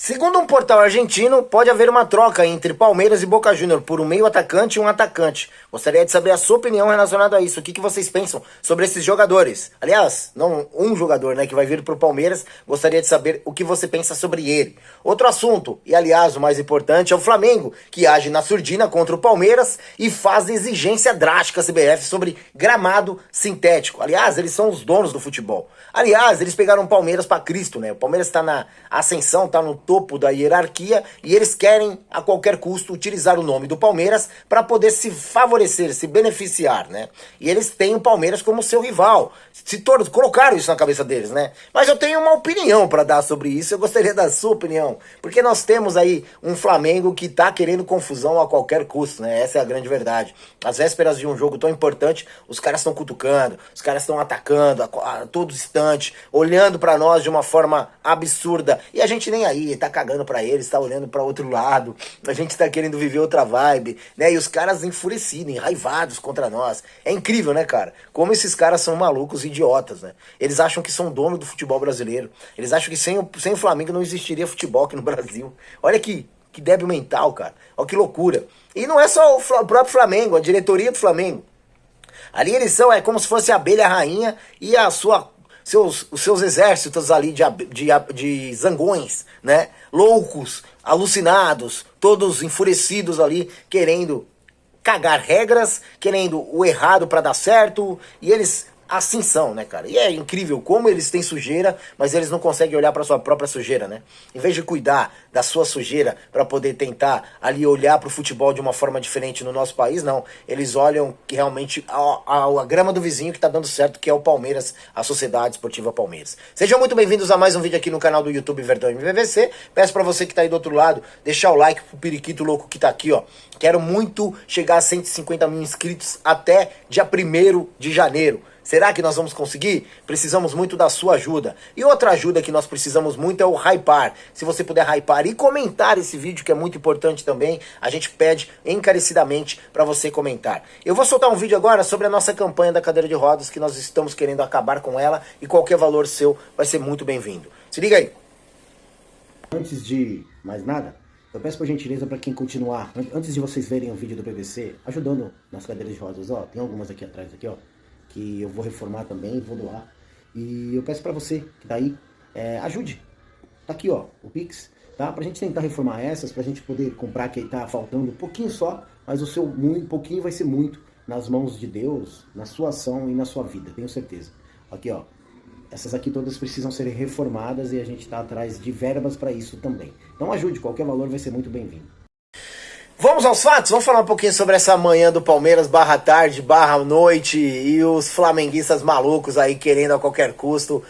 Segundo um portal argentino, pode haver uma troca entre Palmeiras e Boca Juniors por um meio atacante e um atacante. Gostaria de saber a sua opinião relacionada a isso. O que vocês pensam sobre esses jogadores? Aliás, não um jogador, né, que vai vir para o Palmeiras. Gostaria de saber o que você pensa sobre ele. Outro assunto, e aliás o mais importante, é o Flamengo, que age na surdina contra o Palmeiras e faz exigência drástica à CBF sobre gramado sintético. Aliás, eles são os donos do futebol. Aliás, eles pegaram o Palmeiras para Cristo, né? O Palmeiras está na ascensão, está no topo da hierarquia e eles querem, a qualquer custo, utilizar o nome do Palmeiras para poder se favorecer, se beneficiar, né? E eles têm o Palmeiras como seu rival. Colocaram isso na cabeça deles, né? Mas eu tenho uma opinião para dar sobre isso, eu gostaria da sua opinião. Porque nós temos aí um Flamengo que tá querendo confusão a qualquer custo, né? Essa é a grande verdade. Às vésperas de um jogo tão importante, os caras estão cutucando, os caras estão atacando a todo instante, olhando para nós de uma forma absurda. E a gente nem aí, tá cagando para eles, tá olhando para outro lado. A gente tá querendo viver outra vibe, né? E os caras enfurecidos, enraivados contra nós. É incrível, né, cara? Como esses caras são malucos, idiotas, né? Eles acham que são dono do futebol brasileiro. Eles acham que sem o Flamengo não existiria futebol aqui no Brasil. Olha que débil mental, cara. Olha que loucura. E não é só o próprio Flamengo, a diretoria do Flamengo. Ali eles são, é como se fosse a abelha rainha e os seus exércitos ali de zangões, né? Loucos, alucinados, todos enfurecidos ali, querendo cagar regras, querendo o errado pra dar certo, e eles assim são, né, cara? E é incrível como eles têm sujeira, mas eles não conseguem olhar pra sua própria sujeira, né? Em vez de cuidar da sua sujeira pra poder tentar ali olhar pro futebol de uma forma diferente no nosso país, não. Eles olham que realmente a grama do vizinho que tá dando certo, que é o Palmeiras, a Sociedade Esportiva Palmeiras. Sejam muito bem-vindos a mais um vídeo aqui no canal do YouTube Verdão MVVC. Peço pra você que tá aí do outro lado, deixar o like pro periquito louco que tá aqui, ó. Quero muito chegar a 150 mil inscritos até dia 1º de janeiro. Será que nós vamos conseguir? Precisamos muito da sua ajuda. E outra ajuda que nós precisamos muito é o hypar. Se você puder hypar e comentar esse vídeo, que é muito importante também, a gente pede encarecidamente para você comentar. Eu vou soltar um vídeo agora sobre a nossa campanha da cadeira de rodas, que nós estamos querendo acabar com ela, e qualquer valor seu vai ser muito bem-vindo. Se liga aí. Antes de mais nada, eu peço por gentileza para quem continuar, antes de vocês verem o vídeo do PVC, ajudando nas cadeiras de rodas, ó, tem algumas aqui atrás, aqui, ó, que eu vou reformar também, vou doar. E eu peço pra você que tá aí, ajude. Tá aqui, ó, o Pix, tá? Pra gente tentar reformar essas, pra gente poder comprar, que tá faltando um pouquinho só, mas o seu muito, pouquinho vai ser muito nas mãos de Deus, na sua ação e na sua vida, tenho certeza. Aqui, ó, essas aqui todas precisam ser reformadas e a gente tá atrás de verbas pra isso também. Então ajude, qualquer valor vai ser muito bem-vindo. Vamos aos fatos? Vamos falar um pouquinho sobre essa manhã do Palmeiras, barra tarde, barra noite, e os flamenguistas malucos aí querendo a qualquer custo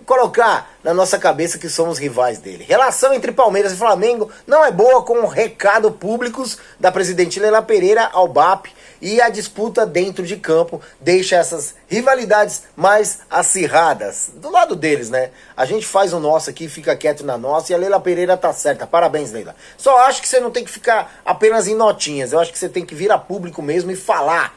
colocar na nossa cabeça que somos rivais dele. Relação entre Palmeiras e Flamengo não é boa, com o recado públicos da presidente Leila Pereira ao BAP, e a disputa dentro de campo deixa essas rivalidades mais acirradas. Do lado deles, né? A gente faz o nosso aqui, fica quieto na nossa, e a Leila Pereira tá certa. Parabéns, Leila. Só acho que você não tem que ficar apenas em notinhas. Eu acho que você tem que vir a público mesmo e falar,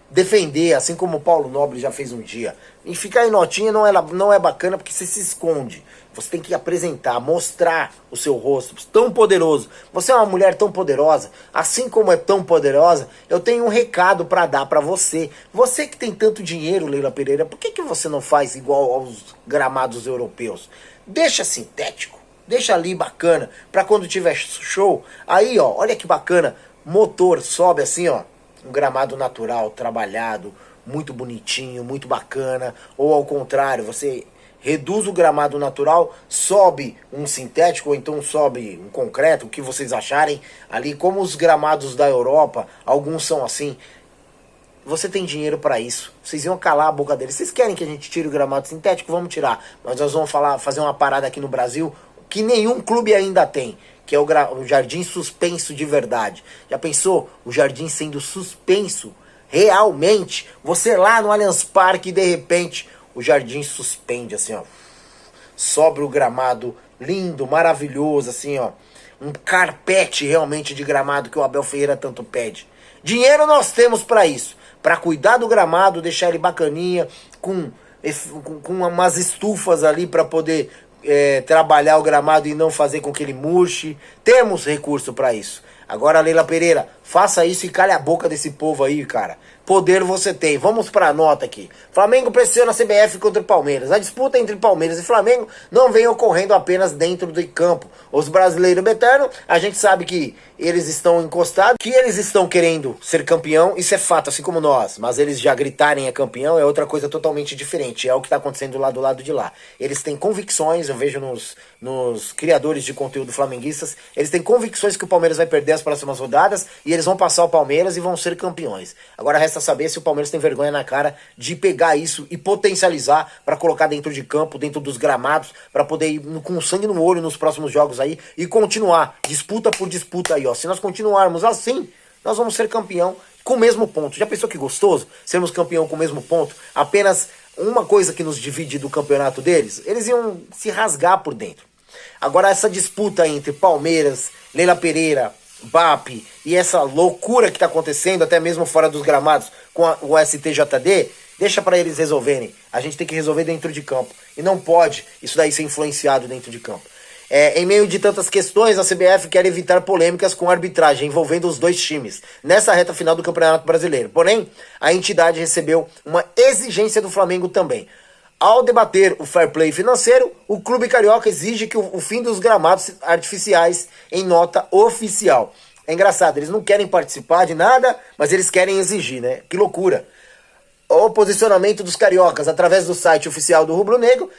defender, assim como o Paulo Nobre já fez um dia. E ficar em notinha não é bacana, porque você se esconde. Você tem que apresentar, mostrar o seu rosto tão poderoso. Você é uma mulher tão poderosa, assim como é tão poderosa, eu tenho um recado para dar para você. Você que tem tanto dinheiro, Leila Pereira, por que você não faz igual aos gramados europeus? Deixa sintético, deixa ali bacana, para quando tiver show, aí ó, olha que bacana, motor sobe assim ó, um gramado natural, trabalhado, muito bonitinho, muito bacana. Ou ao contrário, você reduz o gramado natural, sobe um sintético, ou então sobe um concreto, o que vocês acharem ali, como os gramados da Europa, alguns são assim. Você tem dinheiro para isso. Vocês iam calar a boca deles. Vocês querem que a gente tire o gramado sintético? Vamos tirar. Mas nós vamos fazer uma parada aqui no Brasil que nenhum clube ainda tem, que é o jardim suspenso de verdade. Já pensou o jardim sendo suspenso realmente? Você lá no Allianz Parque, de repente o jardim suspende assim, ó, sobe o gramado lindo, maravilhoso, assim, ó, um carpete realmente de gramado que o Abel Ferreira tanto pede. Dinheiro nós temos para isso, para cuidar do gramado, deixar ele bacaninha, com umas estufas ali para poder trabalhar o gramado e não fazer com que ele murche. Temos recurso para isso. Agora, Leila Pereira, faça isso e calhe a boca desse povo aí, cara. Poder você tem. Vamos pra nota aqui. Flamengo pressiona a CBF contra o Palmeiras. A disputa entre Palmeiras e Flamengo não vem ocorrendo apenas dentro do campo. Os brasileiros eternos, a gente sabe que eles estão encostados, que eles estão querendo ser campeão, isso é fato, assim como nós. Mas eles já gritarem é campeão é outra coisa totalmente diferente. É o que está acontecendo lá do lado de lá. Eles têm convicções, eu vejo nos criadores de conteúdo flamenguistas, eles têm convicções que o Palmeiras vai perder as próximas rodadas e eles vão passar o Palmeiras e vão ser campeões. Agora resta saber se o Palmeiras tem vergonha na cara de pegar isso e potencializar para colocar dentro de campo, dentro dos gramados, para poder ir com sangue no olho nos próximos jogos aí e continuar disputa por disputa aí, ó. Se nós continuarmos assim, nós vamos ser campeão com o mesmo ponto. Já pensou que gostoso? Sermos campeão com o mesmo ponto? Apenas uma coisa que nos divide do campeonato deles? Eles iam se rasgar por dentro. Agora essa disputa entre Palmeiras, Leila Pereira, BAP e essa loucura que está acontecendo, até mesmo fora dos gramados com o STJD, deixa para eles resolverem. A gente tem que resolver dentro de campo. E não pode isso daí ser influenciado dentro de campo. Em meio de tantas questões, a CBF quer evitar polêmicas com a arbitragem envolvendo os dois times nessa reta final do Campeonato Brasileiro. Porém, a entidade recebeu uma exigência do Flamengo também. Ao debater o fair play financeiro, o clube carioca exige que o fim dos gramados artificiais em nota oficial. É engraçado, eles não querem participar de nada, mas eles querem exigir, né? Que loucura. O posicionamento dos cariocas através do site oficial do Rubro Negro,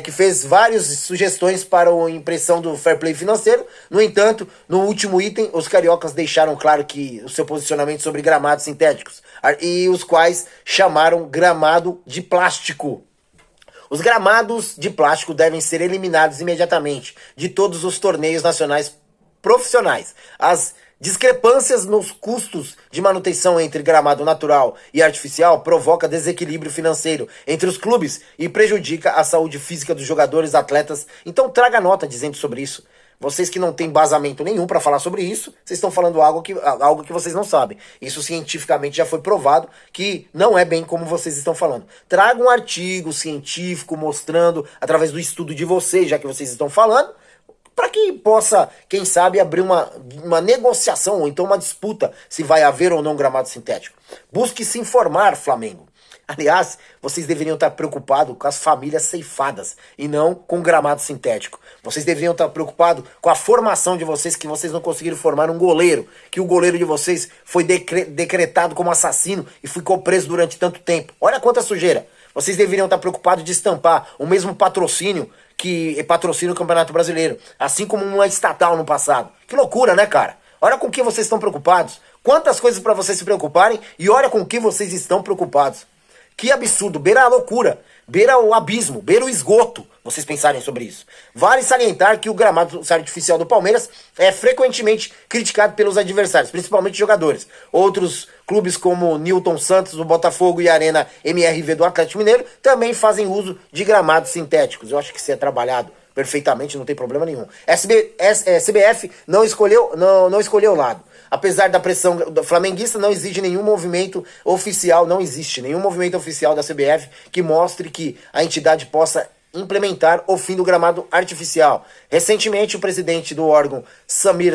que fez várias sugestões para a impressão do fair play financeiro. No entanto, no último item, os cariocas deixaram claro que o seu posicionamento sobre gramados sintéticos, e os quais chamaram gramado de plástico. Os gramados de plástico devem ser eliminados imediatamente de todos os torneios nacionais profissionais. As discrepâncias nos custos de manutenção entre gramado natural e artificial provoca desequilíbrio financeiro entre os clubes e prejudica a saúde física dos jogadores, atletas. Então traga nota dizendo sobre isso. Vocês que não têm embasamento nenhum para falar sobre isso, vocês estão falando algo que vocês não sabem. Isso cientificamente já foi provado que não é bem como vocês estão falando. Traga um artigo científico mostrando, através do estudo de vocês, já que vocês estão falando, para que possa, quem sabe, abrir uma negociação ou então uma disputa se vai haver ou não gramado sintético. Busque se informar, Flamengo. Aliás, vocês deveriam estar preocupados com as famílias ceifadas e não com o gramado sintético. Vocês deveriam estar preocupados com a formação de vocês, que vocês não conseguiram formar um goleiro, que o goleiro de vocês foi decretado como assassino e ficou preso durante tanto tempo. Olha quanta sujeira. Vocês deveriam estar preocupados de estampar o mesmo patrocínio que patrocina o Campeonato Brasileiro, assim como uma estatal no passado. Que loucura, né, cara? Olha com o que vocês estão preocupados. Quantas coisas para vocês se preocuparem e olha com o que vocês estão preocupados. Que absurdo, beira a loucura, beira o abismo, beira o esgoto, vocês pensarem sobre isso. Vale salientar que o gramado artificial do Palmeiras é frequentemente criticado pelos adversários, principalmente jogadores. Outros clubes como Newton Santos, do Botafogo e Arena MRV do Atlético Mineiro também fazem uso de gramados sintéticos. Eu acho que isso é trabalhado perfeitamente, não tem problema nenhum. CBF não escolheu o lado. Apesar da pressão flamenguista, não existe nenhum movimento oficial, não existe nenhum movimento oficial da CBF que mostre que a entidade possa implementar o fim do gramado artificial. Recentemente, o presidente do órgão, Samir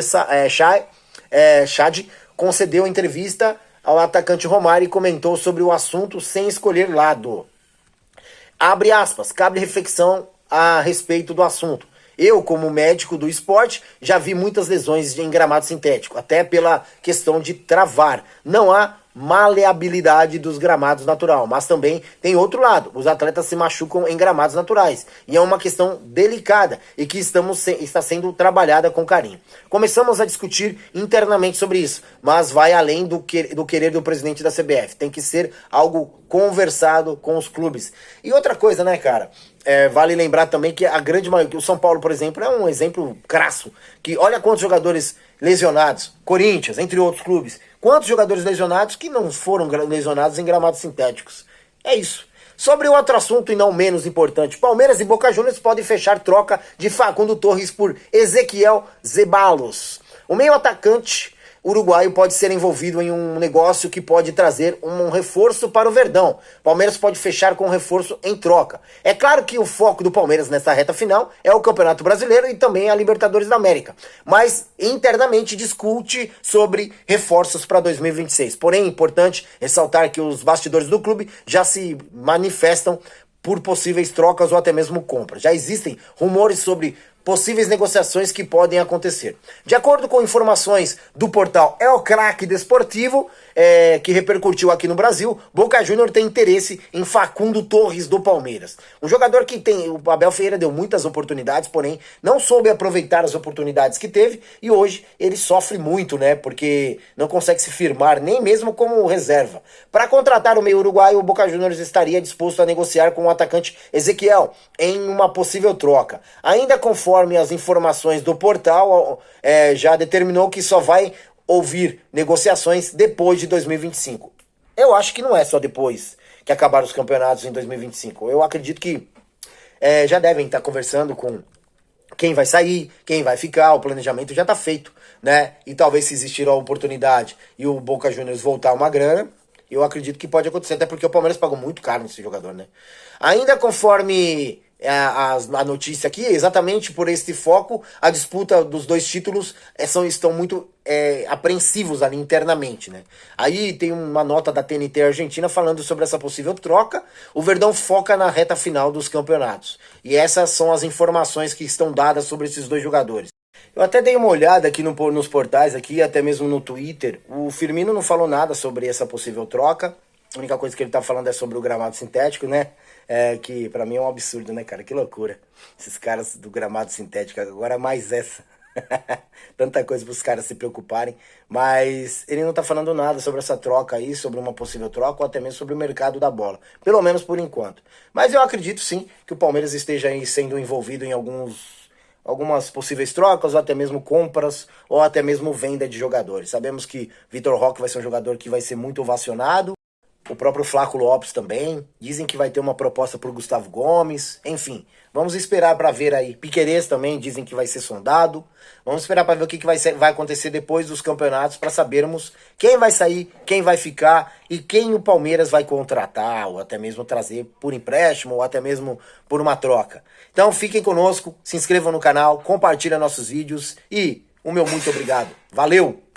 Chad, concedeu entrevista ao atacante Romário e comentou sobre o assunto sem escolher lado. Abre aspas, cabe reflexão a respeito do assunto. Eu, como médico do esporte, já vi muitas lesões em gramado sintético, até pela questão de travar. Não há maleabilidade dos gramados natural, mas também tem outro lado. Os atletas se machucam em gramados naturais e é uma questão delicada e que está sendo trabalhada com carinho. Começamos a discutir internamente sobre isso, mas vai além do querer do presidente da CBF. Tem que ser algo conversado com os clubes. E outra coisa, né, cara? Vale lembrar também que a grande maioria, o São Paulo, por exemplo, é um exemplo crasso, que olha quantos jogadores lesionados, Corinthians, entre outros clubes, quantos jogadores lesionados que não foram lesionados em gramados sintéticos. É isso. Sobre outro assunto e não menos importante, Palmeiras e Boca Juniors podem fechar troca de Facundo Torres por Ezequiel Zeballos. O meio atacante uruguaio pode ser envolvido em um negócio que pode trazer um reforço para o Verdão. Palmeiras pode fechar com um reforço em troca. É claro que o foco do Palmeiras nessa reta final é o Campeonato Brasileiro e também a Libertadores da América, mas internamente discute sobre reforços para 2026. Porém, é importante ressaltar que os bastidores do clube já se manifestam por possíveis trocas ou até mesmo compras. Já existem rumores sobre possíveis negociações que podem acontecer. De acordo com informações do portal El Craque Desportivo, que repercutiu aqui no Brasil, Boca Juniors tem interesse em Facundo Torres do Palmeiras. Um jogador que o Abel Ferreira deu muitas oportunidades, porém não soube aproveitar as oportunidades que teve e hoje ele sofre muito, né? Porque não consegue se firmar nem mesmo como reserva. Para contratar o meio uruguaio, o Boca Juniors estaria disposto a negociar com o atacante Ezequiel em uma possível troca. Ainda conforme as informações do portal, já determinou que só vai ouvir negociações depois de 2025. Eu acho que não é só depois que acabar os campeonatos em 2025. Eu acredito que já devem estar conversando com quem vai sair, quem vai ficar, o planejamento já está feito, né? E talvez se existir a oportunidade e o Boca Juniors voltar uma grana, eu acredito que pode acontecer, até porque o Palmeiras pagou muito caro nesse jogador, né? Ainda conforme a notícia aqui, exatamente por esse foco, a disputa dos dois títulos estão muito apreensivos ali internamente, né? Aí tem uma nota da TNT Argentina falando sobre essa possível troca. O Verdão foca na reta final dos campeonatos. E essas são as informações que estão dadas sobre esses dois jogadores. Eu até dei uma olhada aqui nos portais, aqui, até mesmo no Twitter. O Firmino não falou nada sobre essa possível troca. A única coisa que ele tá falando é sobre o gramado sintético, né? Que pra mim é um absurdo, né, cara? Que loucura. Esses caras do gramado sintético, agora mais essa. Tanta coisa pros caras se preocuparem. Mas ele não tá falando nada sobre essa troca aí, sobre uma possível troca, ou até mesmo sobre o mercado da bola. Pelo menos por enquanto. Mas eu acredito sim que o Palmeiras esteja aí sendo envolvido em algumas possíveis trocas, ou até mesmo compras, ou até mesmo venda de jogadores. Sabemos que Vitor Roque vai ser um jogador que vai ser muito ovacionado. O próprio Flaco Lopes também. Dizem que vai ter uma proposta por Gustavo Gomes. Enfim, vamos esperar para ver aí. Piquerez também dizem que vai ser sondado. Vamos esperar para ver o que vai acontecer depois dos campeonatos para sabermos quem vai sair, quem vai ficar e quem o Palmeiras vai contratar ou até mesmo trazer por empréstimo ou até mesmo por uma troca. Então fiquem conosco, se inscrevam no canal, compartilhem nossos vídeos e o meu muito obrigado. Valeu!